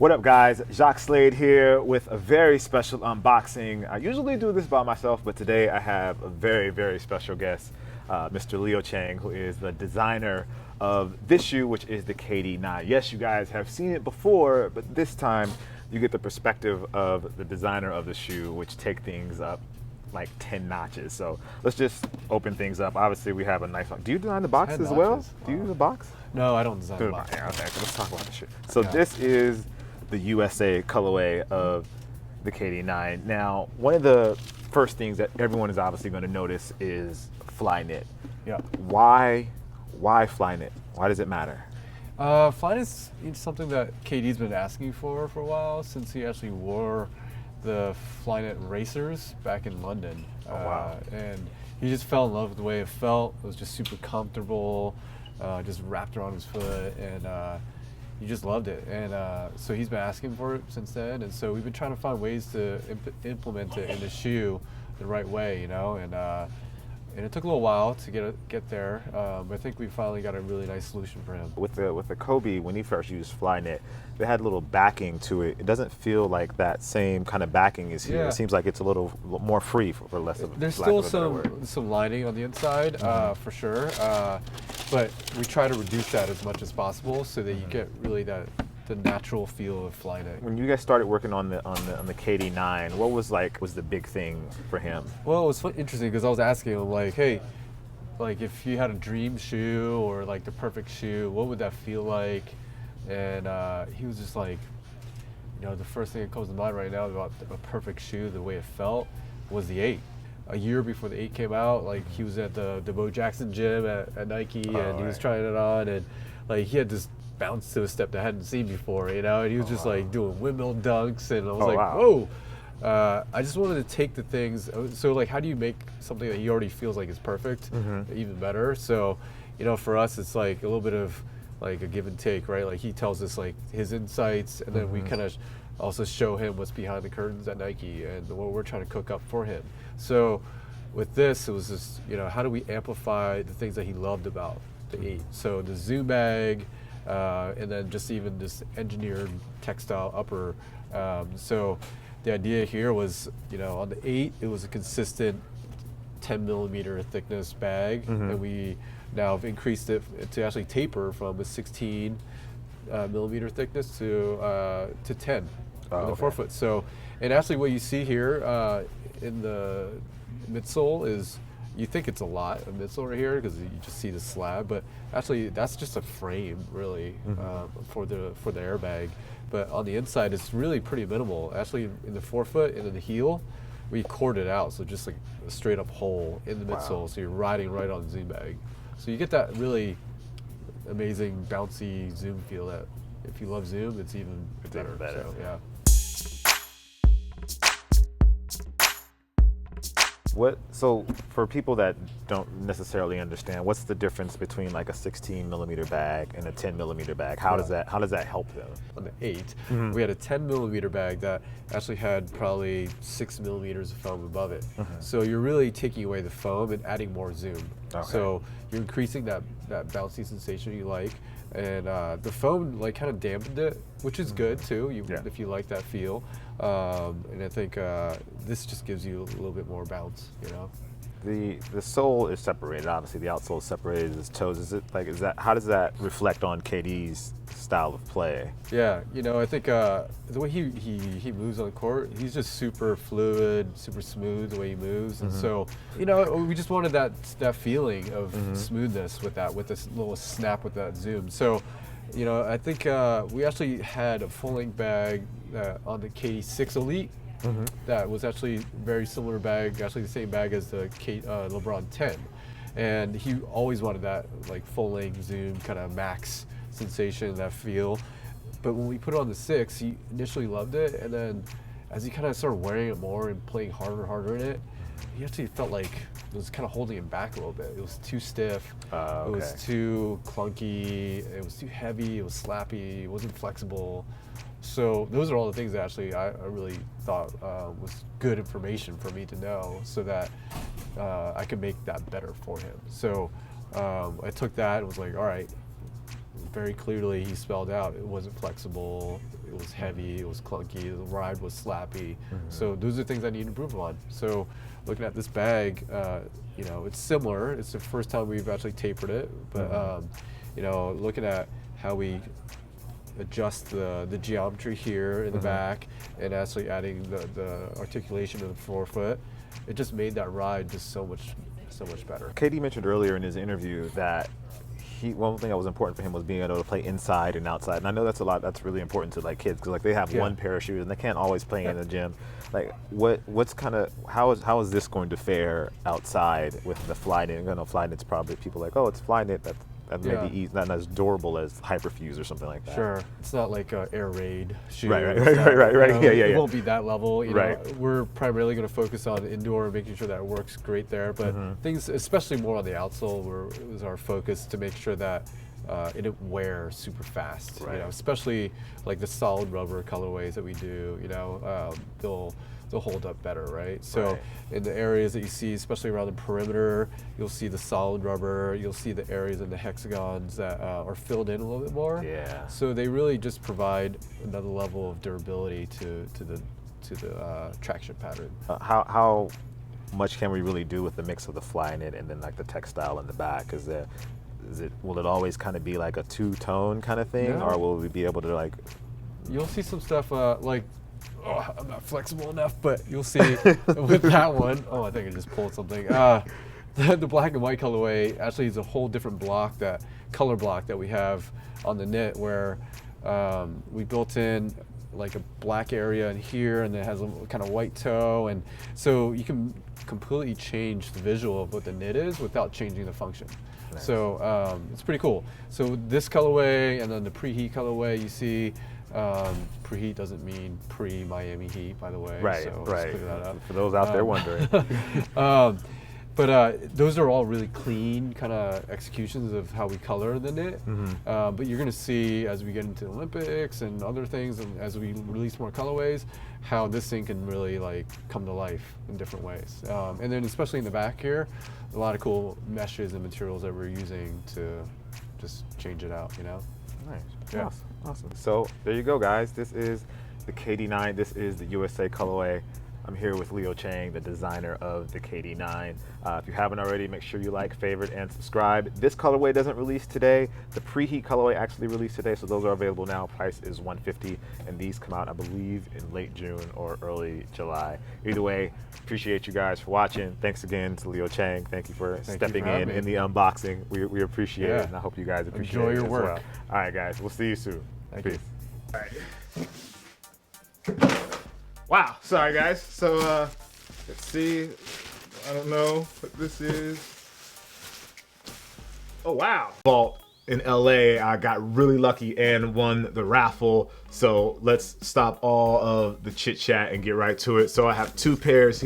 What up, guys? Jacques Slade here with a very special unboxing. I usually do this by myself, but today I have a very, very special guest, Mr. Chang, who is the designer of this shoe, which is the KD9. Yes, you guys have seen it before, but this time you get the perspective of the designer of the shoe, which take things up like 10 notches. So let's just open things up. Obviously, we have a nice one. Do you design the box as well? Do you use the box? No, I don't design the box. Yeah, okay, so let's talk about the shoe. So this is the USA colorway of the KD9. Now, one of the first things that everyone is obviously going to notice is Flyknit. Yeah. Why Flyknit? Why does it matter? Flyknit's something that KD's been asking for a while, since he actually wore the Flyknit racers back in London. Oh, wow. And he just fell in love with the way it felt. It was just super comfortable, just wrapped around his foot, and he just loved it. And so he's been asking for it since then, and so we've been trying to find ways to implement it in the shoe the right way, and it took a little while to get there, but I think we finally got a really nice solution for him. With the Kobe, when he first used Flyknit, they had a little backing to it. It doesn't feel like that same kind of backing is here. Yeah. It seems like it's a little more free for less of. There's lack still of a better word. some lining on the inside, for sure, but we try to reduce that as much as possible so that you get really the natural feel of Flyknit. When you guys started working on the KD9, what was the big thing for him? Well, it was interesting because I was asking him, like, hey, like if you had a dream shoe or like the perfect shoe, what would that feel like? And he was just like, the first thing that comes to mind right now about a perfect shoe, the way it felt, was the 8. A year before the 8 came out, like he was at the Bo Jackson gym at Nike, and he was trying it on, and like he had this bounce to a step that I hadn't seen before, and he was just like doing windmill dunks, and I was whoa. I just wanted to take the things, so like how do you make something that he already feels like is perfect even better? So for us it's like a little bit of like a give and take, right? Like he tells us like his insights, and then we kind of also show him what's behind the curtains at Nike and what we're trying to cook up for him. So with this, it was just how do we amplify the things that he loved about the 8? So the Zoom bag, and then just even this engineered textile upper. So the idea here was, on the 8, it was a consistent 10 millimeter thickness bag, and we now have increased it to actually taper from a 16 millimeter thickness to 10 on the forefoot. So, and actually what you see here in the midsole is, you think it's a lot of midsole right here because you just see the slab, but actually that's just a frame really for the airbag. But on the inside it's really pretty minimal. Actually in the forefoot and in the heel, we corded out, so just like a straight up hole in the midsole, so you're riding right on the Zoom bag. So you get that really amazing bouncy Zoom feel that if you love Zoom, it's even better. So, yeah. So for people that don't necessarily understand, what's the difference between like a 16 millimeter bag and a 10 millimeter bag? How does that help them? On the 8, we had a 10 millimeter bag that actually had probably 6 millimeters of foam above it. So you're really taking away the foam and adding more zoom. So you're increasing that bouncy sensation you like, and the foam like kind of dampened it, which is good too, if you like that feel. And I think this just gives you a little bit more bounce, The sole is separated. Obviously, the outsole is separated. His toes. How does that reflect on KD's style of play? Yeah, I think the way he moves on the court, he's just super fluid, super smooth the way he moves, and so we just wanted that feeling of smoothness with this little snap with that zoom. So, I think we actually had a full length bag on the KD6 Elite. That was actually very similar bag, actually the same bag as the LeBron 10, and he always wanted that like full length zoom kind of max sensation, that feel. But when we put it on the 6, he initially loved it, and then as he kind of started wearing it more and playing harder in it, he actually felt like it was kind of holding him back a little bit. It was too stiff, it was too clunky, it was too heavy, it was slappy, it wasn't flexible. So those are all the things that actually I really thought was good information for me to know, so that I could make that better for him. So I took that and was like, all right, very clearly he spelled out it wasn't flexible, It was heavy, it was clunky, the ride was slappy. So those are things I need to improve on. So looking at this bag, you know, it's similar. It's the first time we've actually tapered it, but you know, looking at how we adjust the geometry here in the back and actually adding the articulation of the forefoot, it just made that ride just so much better. KD mentioned earlier in his interview that one thing that was important for him was being able to play inside and outside, and I know that's really important to like kids because like they have one pair of shoes and they can't always play in the gym. Like what's kind of how is this going to fare outside with the Flyknit? I know Flyknit's probably people like, oh, it's Flyknit, that maybe not as durable as Hyperfuse or something like that. Sure, it's not like a Air Raid shoe. Right. You know, Yeah. It won't be that level. You Right. know, we're primarily going to focus on indoor, making sure that it works great there. But things, especially more on the outsole, it was our focus to make sure that it didn't wear super fast. Right. You know, especially like the solid rubber colorways that we do. You know, they'll hold up better, right? So in the areas that you see, especially around the perimeter, you'll see the solid rubber, you'll see the areas in the hexagons that are filled in a little bit more. Yeah. So they really just provide another level of durability to the traction pattern. How much can we really do with the mix of the Flyknit and then like the textile in the back? Will it always kind of be like a two-tone kind of thing, or will we be able to like? You'll see some stuff like. Oh, I'm not flexible enough, but you'll see with that one. Oh, I think I just pulled something. The black and white colorway actually is a whole different color block that we have on the knit, where we built in like a black area in here, and it has a kind of white toe, and so you can completely change the visual of what the knit is without changing the function. Nice. So it's pretty cool. So this colorway and then the preheat colorway, you see. Preheat doesn't mean pre-Miami Heat, by the way. Right, so right. Just clear that up. For those out there wondering. But those are all really clean kind of executions of how we color the knit. But you're going to see as we get into the Olympics and other things, and as we release more colorways, how this thing can really like come to life in different ways. And then especially in the back here, a lot of cool meshes and materials that we're using to just change it out, you know? Nice. Yeah. Awesome. So there you go, guys. This is the KD9. This is the USA colorway. I'm here with Leo Chang, the designer of the KD9. If you haven't already, make sure you like, favorite, and subscribe. This colorway doesn't release today. The preheat colorway actually released today, so those are available now. Price is $150, and these come out, I believe, in late June or early July. Either way, appreciate you guys for watching. Thanks again to Leo Chang. Thank you for stepping in the unboxing. We appreciate it, and I hope you guys appreciate it your as work. well. All right, guys. We'll see you soon. Thank Peace. you. All right. Wow, sorry guys. So let's see. I don't know what this is. Oh wow. Vault in LA, I got really lucky and won the raffle. So let's stop all of the chit chat and get right to it. So I have two pairs here.